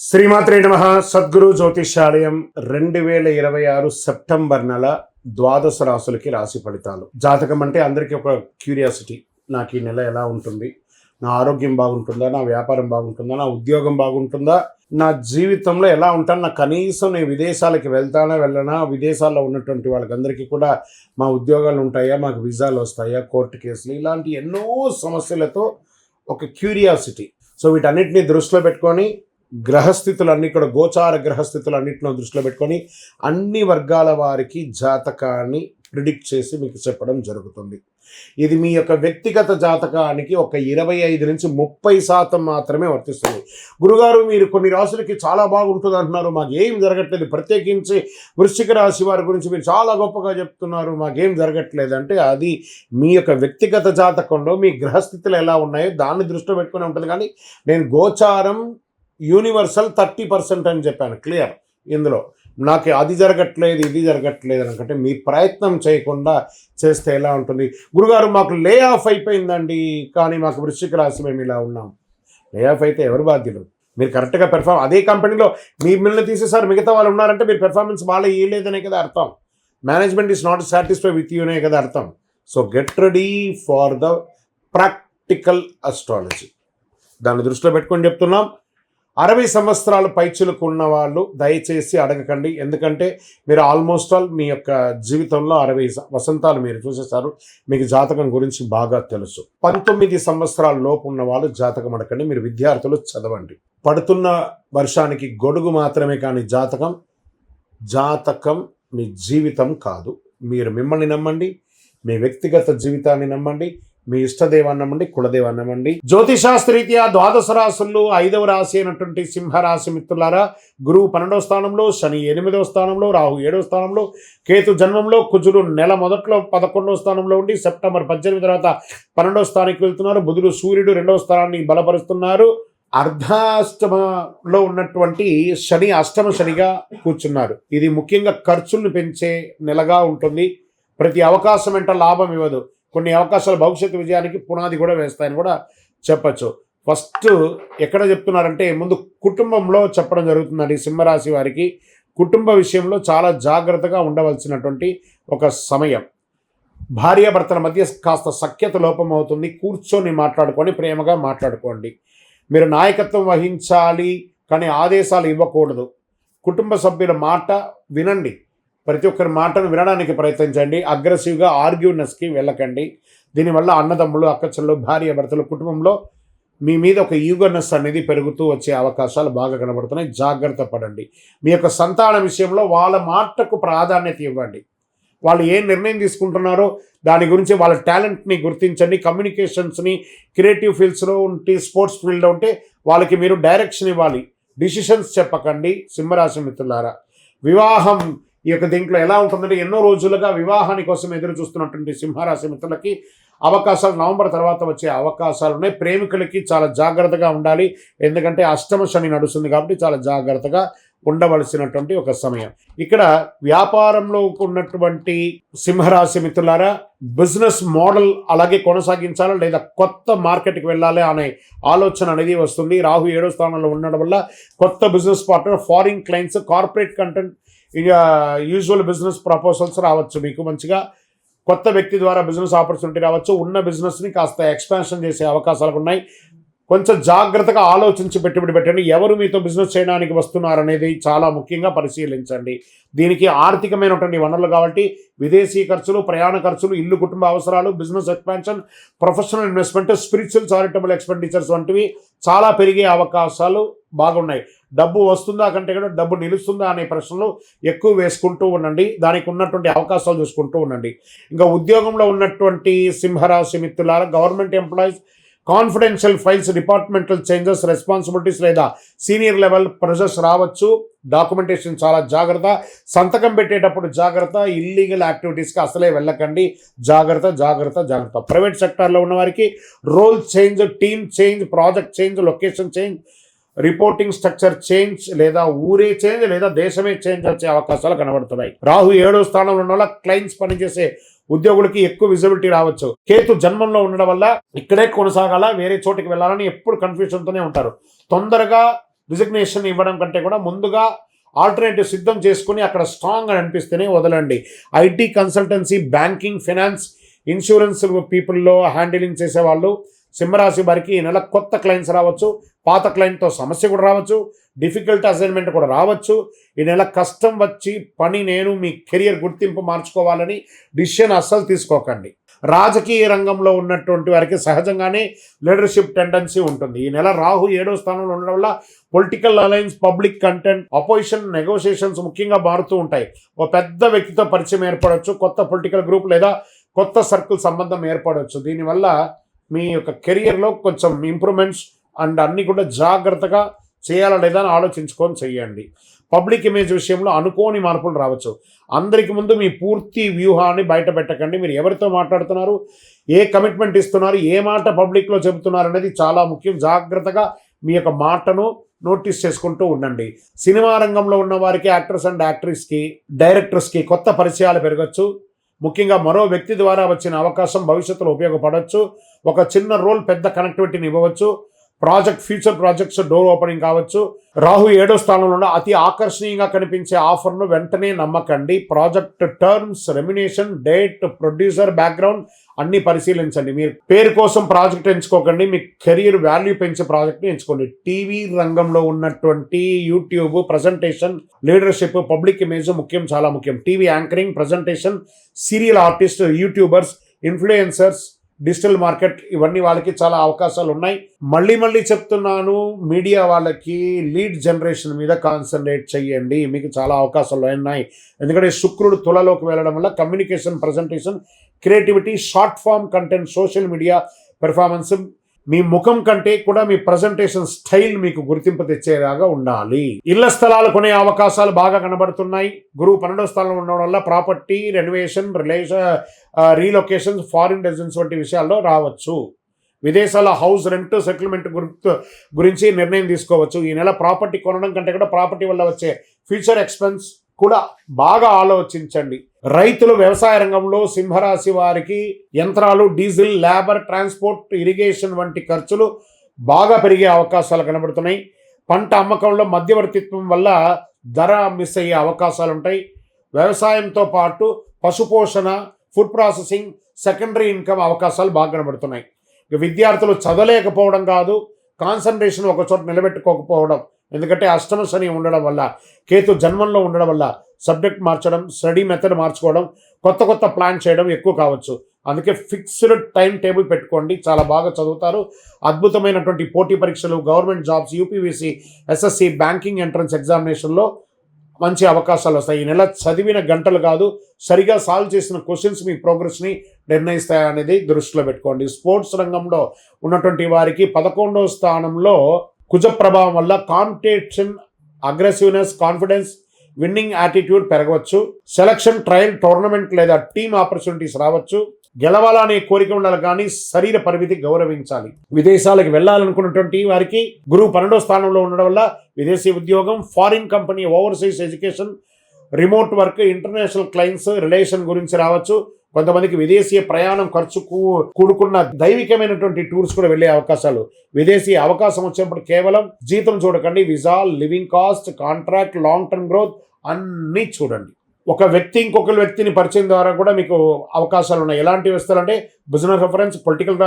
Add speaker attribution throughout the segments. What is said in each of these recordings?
Speaker 1: శ్రీమాత్రే నమః. సద్గురు జ్యోతిష్యాలయం 2026 సెప్టెంబర్ నెల ద్వాదశ రాశులకి రాశి ఫలితాలు. జాతకం అంటే అందరికీ ఒక క్యూరియాసిటీ. నాకు ఈ నెల ఎలా ఉంటుంది, నా ఆరోగ్యం బాగుంటుందా, నా వ్యాపారం బాగుంటుందా, నా ఉద్యోగం బాగుంటుందా, నా జీవితంలో ఎలా ఉంటాను, నా కనీసం నేను విదేశాలకి వెళ్తానా వెళ్ళనా, విదేశాల్లో ఉన్నటువంటి వాళ్ళకందరికీ కూడా మా ఉద్యోగాలు ఉంటాయా, మాకు వీసాలు వస్తాయా, కోర్టు కేసులు, ఇలాంటి ఎన్నో సమస్యలతో ఒక క్యూరియాసిటీ. సో వీటన్నిటిని దృష్టిలో పెట్టుకొని గ్రహస్థితులన్నీ కూడా గోచార గ్రహస్థితులన్నింటిలో దృష్టిలో పెట్టుకొని అన్ని వర్గాల వారికి జాతకాన్ని ప్రిడిక్ట్ చేసి మీకు చెప్పడం జరుగుతుంది. ఇది మీ యొక్క వ్యక్తిగత జాతకానికి ఒక 25 నుంచి 30% మాత్రమే వర్తిస్తుంది. గురుగారు, మీరు కొన్ని రాశులకి చాలా బాగుంటుంది అంటున్నారు, మాకేం జరగట్లేదు, ప్రత్యేకించి వృశ్చిక రాశి వారి గురించి మీరు చాలా గొప్పగా చెప్తున్నారు, మాకేం జరగట్లేదు అంటే అది మీ యొక్క వ్యక్తిగత జాతకంలో మీ గ్రహస్థితులు ఎలా ఉన్నాయో దాన్ని దృష్టిలో పెట్టుకుని ఉంటుంది. కానీ నేను గోచారం యూనివర్సల్ 30% అని చెప్పాను, క్లియర్. ఇందులో నాకు అది జరగట్లేదు ఇది జరగట్లేదు అనుకుంటే మీ ప్రయత్నం చేయకుండా చేస్తే ఎలా ఉంటుంది? గురుగారు, మాకు లే ఆఫ్ అయిపోయిందండి, కానీ మాకు వృశ్చిక రాశి మేము ఇలా ఉన్నాం. లే ఆఫ్ అయితే ఎవరు బాధ్యులు? మీరు కరెక్ట్గా అదే కంపెనీలో మిమ్మల్ని తీసేసారు, మిగతా వాళ్ళు ఉన్నారంటే మీరు పెర్ఫార్మెన్స్ బాగా ఇవ్వలేదనే కదా అర్థం. Management is not satisfy with యూనే కదా అర్థం. So get ready for the practical astrology. దాన్ని దృష్టిలో పెట్టుకొని చెప్తున్నాం. 60 సంవత్సరాల పైచులకు ఉన్న వాళ్ళు దయచేసి అడగకండి, ఎందుకంటే మీరు ఆల్మోస్ట్ ఆల్ మీ యొక్క జీవితంలో 60 వసంతాలు మీరు చూసేశారు, మీకు జాతకం గురించి బాగా తెలుసు. 19 సంవత్సరాల లోపు ఉన్న వాళ్ళు జాతకం అడగండి, మీరు విద్యార్థులు చదవండి. పడుతున్న వర్షానికి గొడుగు మాత్రమే, కానీ జాతకం మీ జీవితం కాదు. మీరు మిమ్మల్ని నమ్మండి, మీ వ్యక్తిగత జీవితాన్ని నమ్మండి, మీ ఇష్టదేవాన్ని నమ్మండి, కులదేవాన్ని నమ్మండి. జ్యోతిశాస్త్రరీత్యా ద్వాదశ రాశుల్లో 5వ రాశి అయినటువంటి సింహరాశి మిత్రులారా, గురువు 12వ స్థానంలో, శని 8వ స్థానంలో, రాహు 7వ స్థానంలో, కేతు జన్మంలో, కుజుడు నెల మొదట్లో 11వ స్థానంలో ఉండి సెప్టెంబర్ 18 తర్వాత 12వ స్థానానికి వెళ్తున్నారు. బుధుడు సూర్యుడు 2వ స్థానాన్ని బలపరుస్తున్నారు. అర్ధాష్టమలో ఉన్నటువంటి శని అష్టమ శనిగా కూర్చున్నారు. ఇది ముఖ్యంగా ఖర్చులను పెంచే నెలగా ఉంటుంది. ప్రతి అవకాశం వెంట లాభం ఇవ్వదు. కొన్ని అవకాశాలు భవిష్యత్తు విజయానికి పునాది కూడా వేస్తాయని కూడా చెప్పచ్చు. ఫస్ట్ ఎక్కడ చెప్తున్నారంటే ముందు కుటుంబంలో చెప్పడం జరుగుతుందండి. సింహరాశి వారికి కుటుంబ విషయంలో చాలా జాగ్రత్తగా ఉండవలసినటువంటి ఒక సమయం. భార్యాభర్తల మధ్య కాస్త సఖ్యత లోపం అవుతుంది. కూర్చొని మాట్లాడుకొని ప్రేమగా మాట్లాడుకోండి. మీరు నాయకత్వం వహించాలి, కానీ ఆదేశాలు ఇవ్వకూడదు. కుటుంబ సభ్యుల మాట వినండి, ప్రతి ఒక్కరి మాటను వినడానికి ప్రయత్నించండి. అగ్రెసివ్గా ఆర్గ్యూనెస్కి వెళ్ళకండి. దీనివల్ల అన్నదమ్ములు, అక్కచెల్లెలు, భార్య భర్తలు కుటుంబంలో మీ మీద ఒక ఈగోనెస్ అనేది పెరుగుతూ వచ్చే అవకాశాలు బాగా కనబడుతున్నాయి. జాగ్రత్త పడండి. మీ యొక్క సంతాన విషయంలో వాళ్ళ మాటకు ప్రాధాన్యత ఇవ్వండి. వాళ్ళు ఏం నిర్ణయం తీసుకుంటున్నారో దాని గురించి వాళ్ళ టాలెంట్ని గుర్తించండి. కమ్యూనికేషన్స్ని, క్రియేటివ్ ఫీల్డ్స్లో ఉంటే, స్పోర్ట్స్ ఫీల్డ్లో ఉంటే వాళ్ళకి మీరు డైరెక్షన్ ఇవ్వాలి, డిసిషన్స్ చెప్పకండి. సింహరాశి మిత్రులారా, వివాహం ఈ యొక్క దీంట్లో ఎలా ఉంటుందంటే ఎన్నో రోజులుగా వివాహాని కోసం ఎదురు చూస్తున్నటువంటి సింహరాశి మిత్రులకి అవకాశాలు నవంబర్ తర్వాత వచ్చే అవకాశాలు ఉన్నాయి. ప్రేమికులకి చాలా జాగ్రత్తగా ఉండాలి, ఎందుకంటే అష్టమ శని నడుస్తుంది కాబట్టి చాలా జాగ్రత్తగా ఉండవలసినటువంటి ఒక సమయం. ఇక్కడ వ్యాపారంలో ఉన్నటువంటి సింహరాశి మిత్రులారా, బిజినెస్ మోడల్ అలాగే కొనసాగించాలా లేదా కొత్త మార్కెట్కి వెళ్ళాలి అనే ఆలోచన అనేది వస్తుంది. రాహు 7వ స్థానంలో ఉండడం వల్ల కొత్త business partner, foreign clients, corporate content, usual business proposals రావచ్చు. మీకు మంచిగా కొత్త వ్యక్తి ద్వారా బిజినెస్ ఆపర్చునిటీ రావచ్చు. ఉన్న బిజినెస్ని కాస్త ఎక్స్పాన్షన్ చేసే అవకాశాలు ఉన్నాయి. కొంచెం జాగ్రత్తగా ఆలోచించి పెట్టుబడి పెట్టండి. ఎవరు మీతో బిజినెస్ చేయడానికి వస్తున్నారనేది చాలా ముఖ్యంగా పరిశీలించండి. దీనికి ఆర్థికమైనటువంటి వనరులు కాబట్టి విదేశీ ఖర్చులు, ప్రయాణ ఖర్చులు, ఇల్లు, కుటుంబ అవసరాలు, business expansion, professional investment, spiritual charitable expenditures వంటివి చాలా పెరిగే అవకాశాలు బాగున్నాయి. డబ్బు వస్తుందా కంటే కూడా డబ్బు నిలుస్తుందా అనే ప్రశ్నలు ఎక్కువ వేసుకుంటూ ఉండండి. దానికి ఉన్నటువంటి అవకాశాలు చూసుకుంటూ ఉండండి. ఇంకా ఉద్యోగంలో ఉన్నటువంటి సింహరాశి మిత్రులారా, government employees, confidential files, departmental changes, responsibilities లేదా సీనియర్ లెవెల్ ప్రెజర్స్ రావచ్చు. డాక్యుమెంటేషన్ చాలా జాగ్రత్త. సంతకం పెట్టేటప్పుడు జాగ్రత్త. ఇల్లీగల్ యాక్టివిటీస్కి అసలే వెళ్ళకండి. జాగ్రత్త. ప్రైవేట్ సెక్టార్లో ఉన్న వారికి role change, team change, project change, location change, reporting structure change లేదా ఊరే చేంజ్ లేదా దేశమే చేంజ్ వచ్చే అవకాశాలు కనబడుతున్నాయి. రాహు 7వ స్థానంలో ఉన్న వల్ల క్లయింట్స్ పనిచేసే ఉద్యోగులకి ఎక్కువ విజిబిలిటీ రావచ్చు. కేతు జన్మంలో ఉండడం వల్ల ఇక్కడే కొనసాగాల, వేరే చోటికి వెళ్ళాలని ఎప్పుడు కన్ఫ్యూజన్తోనే ఉంటారు. తొందరగా రిజిగ్నేషన్ ఇవ్వడం కంటే కూడా ముందుగా ఆల్టర్నేటివ్ సిద్ధం చేసుకుని అక్కడ స్ట్రాంగ్ అని అనిపిస్తేనే వదలండి. IT consultancy, banking, finance, insurance పీపుల్లో హ్యాండిలింగ్ చేసేవాళ్ళు సింహరాశి వారికి ఈ నెల కొత్త క్లయింట్స్ రావచ్చు, పాత క్లయింట్తో సమస్య కూడా రావచ్చు, డిఫికల్ట్ అసైన్మెంట్ కూడా రావచ్చు. ఈ నెల కష్టం వచ్చి నేను మీ కెరియర్ గుర్తింపు మార్చుకోవాలని డిసిషన్ అస్సలు తీసుకోకండి. రాజకీయ రంగంలో ఉన్నటువంటి వారికి సహజంగానే లీడర్షిప్ టెండెన్సీ ఉంటుంది. ఈ నెల రాహు 7వ స్థానంలో ఉండడం వల్ల political alliance, public content, opposition, negotiations ముఖ్యంగా మారుతూ ఉంటాయి. ఓ పెద్ద వ్యక్తితో పరిచయం ఏర్పడవచ్చు, కొత్త పొలిటికల్ గ్రూప్ లేదా కొత్త సర్కిల్ సంబంధం ఏర్పడవచ్చు. దీనివల్ల మీ యొక్క కెరియర్లో కొంచెం ఇంప్రూవ్మెంట్స్ అండ్ అన్నీ కూడా జాగ్రత్తగా చేయాలా లేదా అని ఆలోచించుకొని చేయండి. పబ్లిక్ ఇమేజ్ విషయంలో అనుకోని మార్పులు రావచ్చు. అందరికి ముందు మీ పూర్తి వ్యూహాన్ని బయట పెట్టకండి. మీరు ఎవరితో మాట్లాడుతున్నారు, ఏ కమిట్మెంట్ ఇస్తున్నారు, ఏ మాట పబ్లిక్లో చెబుతున్నారు అనేది చాలా ముఖ్యం. జాగ్రత్తగా మీ యొక్క మాటను నోటీస్ చేసుకుంటూ ఉండండి. సినిమా రంగంలో ఉన్న వారికి, యాక్టర్స్ అండ్ యాక్ట్రెస్కి, డైరెక్టర్స్కి కొత్త పరిచయాలు పెరగచ్చు. ముఖ్యంగా మరో వ్యక్తి ద్వారా వచ్చిన అవకాశం భవిష్యత్తులో ఉపయోగపడవచ్చు. ఒక చిన్న రోల్ పెద్ద కనెక్టివిటీని ఇవ్వవచ్చు. ఫ్యూచర్ ప్రాజెక్ట్స్ డోర్ ఓపెనింగ్ కావచ్చు. రాహు 7వ స్థానంలో అతి ఆకర్షణీయంగా కనిపించే ఆఫర్ను వెంటనే నమ్మకండి. Project terms, remuneration, date, producer background అన్ని పరిశీలించండి. మీరు పేరు కోసం ప్రాజెక్ట్ ఎంచుకోకండి, మీ కెరీర్ వాల్యూ పెంచే ప్రాజెక్ట్ని ఎంచుకోండి. టీవీ రంగంలో ఉన్నటువంటి YouTube, presentation, leadership, public image ముఖ్యం, చాలా ముఖ్యం. TV anchoring, presentation, serial artist, YouTubers, influencers, digital market ఇవన్నీ వాళ్ళకి చాలా అవకాశాలు ఉన్నాయి. మళ్ళీ చెప్తున్నాను, మీడియా వాళ్ళకి లీడ్ జనరేషన్ మీద కాన్సన్ట్రేట్ చేయండి. మీకు చాలా అవకాశాలు ఉన్నాయి. ఎందుకంటే శుక్రుడు తులలోకి వెళ్ళడం వల్ల communication, presentation, creativity, short form content, social media performance, మీ ముఖం కంటే కూడా మీ ప్రజెంటేషన్ స్టైల్ మీకు గుర్తింపు తెచ్చేలాగా ఉండాలి. ఇళ్ల స్థలాలు కొనే అవకాశాలు బాగా కనబడుతున్నాయి. గురువు 12వ స్థానంలో ఉండడం వల్ల property, renovation, relocation, foreign residence వంటి విషయాల్లో రావచ్చు. విదేశాల హౌస్ రెంట్, సెటిల్మెంట్ గురించి నిర్ణయం తీసుకోవచ్చు. ఈ నెల ప్రాపర్టీ కొనడం కంటే కూడా ప్రాపర్టీ వల్ల వచ్చే ఫ్యూచర్ ఎక్స్పెన్స్ కూడా బాగా ఆలోచించండి. రైతులు, వ్యవసాయ రంగంలో సింహరాశి వారికి యంత్రాలు, డీజిల్, లేబర్, ట్రాన్స్పోర్ట్, ఇరిగేషన్ వంటి ఖర్చులు బాగా పెరిగే అవకాశాలు కనబడుతున్నాయి. పంట అమ్మకంలో మధ్యవర్తిత్వం వల్ల ధర మిస్ అయ్యే అవకాశాలు ఉంటాయి. వ్యవసాయంతో పాటు పశుపోషణ, ఫుడ్ ప్రాసెసింగ్, సెకండరీ ఇన్కమ్ అవకాశాలు బాగా కనబడుతున్నాయి. విద్యార్థులు చదవలేకపోవడం కాదు, కాన్సన్ట్రేషన్ ఒక చోట నిలబెట్టుకోకపోవడం. ఎందుకంటే అష్టమ శని ఉండడం వల్ల, కేతు జన్మంలో ఉండడం వల్ల సబ్జెక్ట్ మార్చడం, స్టడీ మెథడ్ మార్చుకోవడం, కొత్త ప్లాన్ చేయడం ఎక్కువ కావచ్చు. అందుకే ఫిక్స్డ్ టైం టేబుల్ పెట్టుకోండి, చాలా బాగా చదువుతారు. అద్భుతమైనటువంటి పోటీ పరీక్షలు, government jobs, UPVC, SSC, banking entrance ఎగ్జామినేషన్లో మంచి అవకాశాలు వస్తాయి. ఈ నెల చదివిన గంటలు కాదు, సరిగా సాల్వ్ చేసిన క్వశ్చన్స్ మీ ప్రోగ్రెస్ని నిర్ణయిస్తాయనేది దృష్టిలో పెట్టుకోండి. స్పోర్ట్స్ రంగంలో ఉన్నటువంటి వారికి 11వ స్థానంలో కుజ ప్రభావం వల్ల competition, aggressiveness, confidence, winnowing attitude పెరగవచ్చు. సెలక్షన్, ట్రయల్, టోర్నమెంట్ లేదా టీమ్ ఆపర్చునిటీస్ రావచ్చు. గెలవాలనే కోరిక ఉండాలి కానీ శరీర పరిమితి గౌరవించాలి. విదేశాలకు వెళ్ళాలనుకున్నటువంటి వారికి గురువు 12వ స్థానంలో ఉండడం వల్ల విదేశీ ఉద్యోగం, foreign company, overseas education, remote work, international clients, relation గురించి రావచ్చు. కొంతమందికి విదేశీ ప్రయాణం ఖర్చు కూడుకున్న దైవికమైనటువంటి టూర్స్ కూడా వెళ్ళే అవకాశాలు. విదేశీ అవకాశం వచ్చినప్పుడు కేవలం జీతం చూడకండి, visa, living cost, contract, long term growth అన్నీ చూడండి. ఒక వ్యక్తి ఇంకొక వ్యక్తిని పరిచయం ద్వారా కూడా మీకు అవకాశాలు ఉన్నాయి. ఎలాంటివి ఇస్తారంటే బిజినెస్ రెఫరెన్స్, పొలిటికల్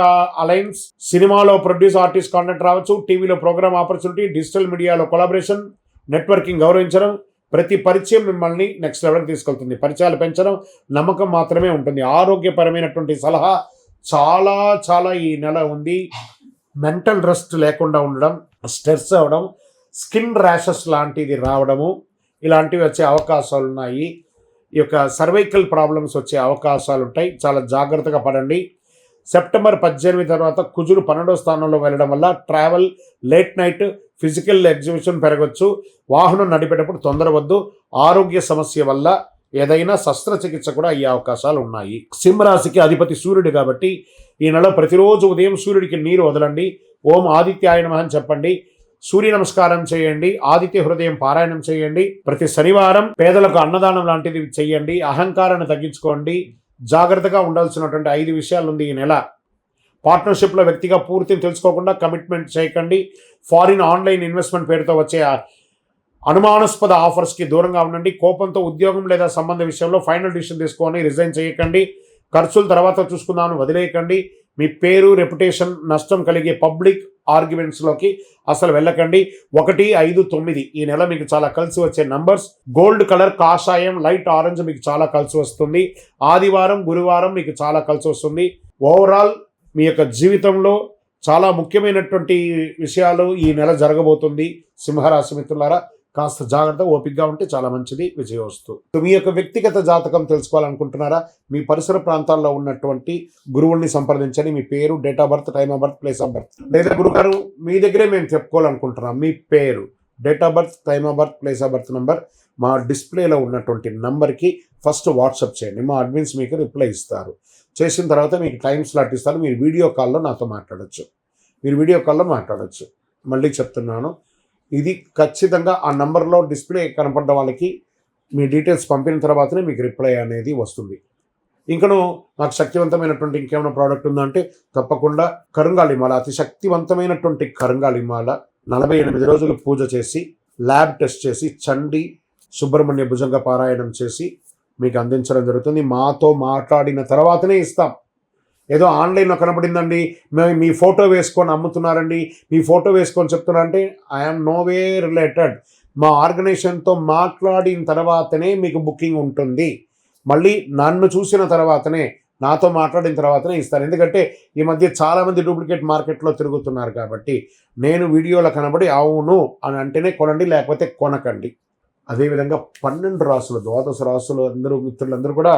Speaker 1: అలయన్స్, సినిమాలో ప్రొడ్యూస్ ఆర్టిస్ట్ కాంటాక్ట్ రావచ్చు, టీవీలో ప్రోగ్రామ్ ఆపర్చునిటీ, డిజిటల్ మీడియాలో కొలాబరేషన్, నెట్వర్కింగ్ గౌరవించడం. ప్రతి పరిచయం మిమ్మల్ని నెక్స్ట్ లెవెల్కి తీసుకెళ్తుంది. పరిచయాలు పెంచడం, నమ్మకం మాత్రమే ఉంటుంది. ఆరోగ్యపరమైనటువంటి సలహా చాలా ఈ నెల ఉంది. మెంటల్ రెస్ట్ లేకుండా ఉండడం, స్ట్రెస్ అవ్వడం, స్కిన్ ర్యాషెస్ లాంటిది రావడము, ఇలాంటివి వచ్చే అవకాశాలు ఉన్నాయి. ఈ యొక్క సర్వైకల్ ప్రాబ్లమ్స్ వచ్చే అవకాశాలు ఉంటాయి. చాలా జాగ్రత్తగా పడండి. సెప్టెంబర్ 18 తర్వాత కుజుడు 12వ స్థానంలో వెళ్ళడం వల్ల travel, late night, physical exhibition పెరగవచ్చు. వాహనం నడిపేటప్పుడు తొందరవద్దు. ఆరోగ్య సమస్య వల్ల ఏదైనా శస్త్రచికిత్స కూడా అయ్యే అవకాశాలు ఉన్నాయి. సింహరాశికి అధిపతి సూర్యుడు కాబట్టి ఈ నెల ప్రతిరోజు ఉదయం సూర్యుడికి నీరు వదలండి. ఓం ఆదిత్యాయ నమః అని చెప్పండి. సూర్య నమస్కారం చేయండి. ఆదిత్య హృదయం పారాయణం చేయండి. ప్రతి శనివారం పేదలకు అన్నదానం లాంటిది చేయండి. అహంకారాన్ని తగ్గించుకోండి. జాగ్రత్తగా ఉండాల్సినటువంటి 5 విషయాలు ఉంది ఈ నెల. పార్ట్నర్షిప్లో వ్యక్తిగా పూర్తిని తెలుసుకోకుండా కమిట్మెంట్ చేయకండి. ఫారిన్ ఆన్లైన్ ఇన్వెస్ట్మెంట్ పేరుతో వచ్చే అనుమానాస్పద ఆఫర్స్కి దూరంగా ఉండండి. కోపంతో ఉద్యోగం లేదా సంబంధ విషయంలో ఫైనల్ డిసిషన్ తీసుకొని రిజైన్ చేయకండి. ఖర్చులు తర్వాత చూసుకుందామని వదిలేయకండి. మీ పేరు రెప్యుటేషన్ నష్టం కలిగే పబ్లిక్ ఆర్గ్యుమెంట్స్లోకి అసలు వెళ్ళకండి. 1, 5, 9 ఈ నెల మీకు చాలా కలిసి వచ్చే నంబర్స్. గోల్డ్ కలర్, కాషాయం, లైట్ ఆరెంజ్ మీకు చాలా కలిసి వస్తుంది. ఆదివారం, గురువారం మీకు చాలా కలిసి వస్తుంది. ఓవరాల్ మీ యొక్క జీవితంలో చాలా ముఖ్యమైనటువంటి విషయాలు ఈ నెల జరగబోతుంది. సింహరాశి మిత్రులారా, కాస్త జాగ్రత్త, ఓపికగా ఉంటే చాలా మంచిది. విజయోస్తు. మీ యొక్క వ్యక్తిగత జాతకం తెలుసుకోవాలనుకుంటున్నారా? మీ పరిసర ప్రాంతాల్లో ఉన్నటువంటి గురువుల్ని సంప్రదించండి. మీ పేరు, date of birth, time of birth, place of birth, లేదా గురుగారు మీ దగ్గరే మేము చెప్పుకోవాలనుకుంటున్నాం, మీ పేరు, date of birth, time of birth, place of birth number మా డిస్ప్లేలో ఉన్నటువంటి నంబర్కి ఫస్ట్ వాట్సాప్ చేయండి. మా అడ్మిన్స్ మీకు రిప్లై ఇస్తారు. చేసిన తర్వాత మీకు టైం స్లాట్ ఇస్తారు. మీరు వీడియో కాల్లో నాతో మాట్లాడచ్చు. మళ్ళీ చెప్తున్నాను, ఇది ఖచ్చితంగా ఆ నంబర్లో డిస్ప్లే కనపడ్డ వాళ్ళకి మీ డీటెయిల్స్ పంపిన తర్వాతనే మీకు రిప్లై అనేది వస్తుంది. ఇంకను నాకు శక్తివంతమైనటువంటి ఇంకేమైనా ప్రోడక్ట్ ఉందంటే తప్పకుండా కరుంగాళిమాల, అతి శక్తివంతమైనటువంటి కరుంగాళిమాల 48 రోజులు పూజ చేసి, ల్యాబ్ టెస్ట్ చేసి, చండి సుబ్రహ్మణ్య భుజంగ పారాయణం చేసి మీకు అందించడం జరుగుతుంది. మాతో మాట్లాడిన తర్వాతనే ఇస్తాం. ఏదో ఆన్లైన్లో కనపడిందండి, మేము మీ ఫోటో వేసుకొని అమ్ముతున్నారండి, మీ ఫోటో వేసుకొని చెప్తున్నారంటే ఐఎమ్ నో వే రిలేటెడ్. మా ఆర్గనైజేషన్తో మాట్లాడిన తర్వాతనే మీకు బుకింగ్ ఉంటుంది. మళ్ళీ నన్ను చూసిన తర్వాతనే, నాతో మాట్లాడిన తర్వాతనే ఇస్తాను. ఎందుకంటే ఈ మధ్య చాలామంది డూప్లికేట్ మార్కెట్లో తిరుగుతున్నారు కాబట్టి నేను వీడియోలో కనబడి అవును అని అంటేనే కొనండి, లేకపోతే కొనకండి. అదేవిధంగా 12 రాసులు, ద్వాదశ రాసులు అందరూ మిత్రులందరూ కూడా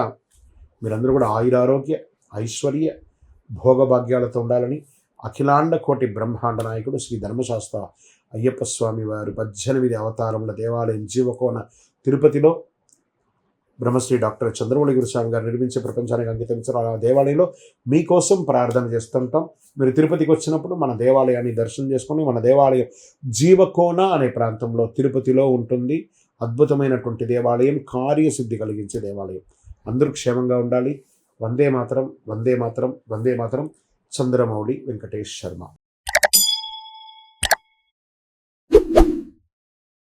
Speaker 1: మీరందరూ కూడా ఆయురారోగ్య, ఐశ్వర్య, భోగభాగ్యాలతో ఉండాలని అఖిలాండ కోటి బ్రహ్మాండ నాయకుడు శ్రీ ధర్మశాస్త్ర అయ్యప్ప స్వామి వారు 18 అవతారముల దేవాలయం జీవకోన తిరుపతిలో బ్రహ్మశ్రీ డాక్టర్ చంద్రమౌళి గురుస్వామి గారు నిర్మించే ప్రపంచానికి అంకితం ఇచ్చారు. ఆ దేవాలయంలో మీకోసం ప్రార్థన చేస్తుంటాం. మీరు తిరుపతికి వచ్చినప్పుడు మన దేవాలయాన్ని దర్శనం చేసుకొని, మన దేవాలయం జీవకోన అనే ప్రాంతంలో తిరుపతిలో ఉంటుంది. అద్భుతమైనటువంటి దేవాలయం, కార్యసిద్ధి కలిగించే దేవాలయం. అందరూ క్షేమంగా ఉండాలి. వందే మాతరం, వందే మాతరం, వందే మాతరం. చంద్రమౌళి వెంకటేష్ శర్మ.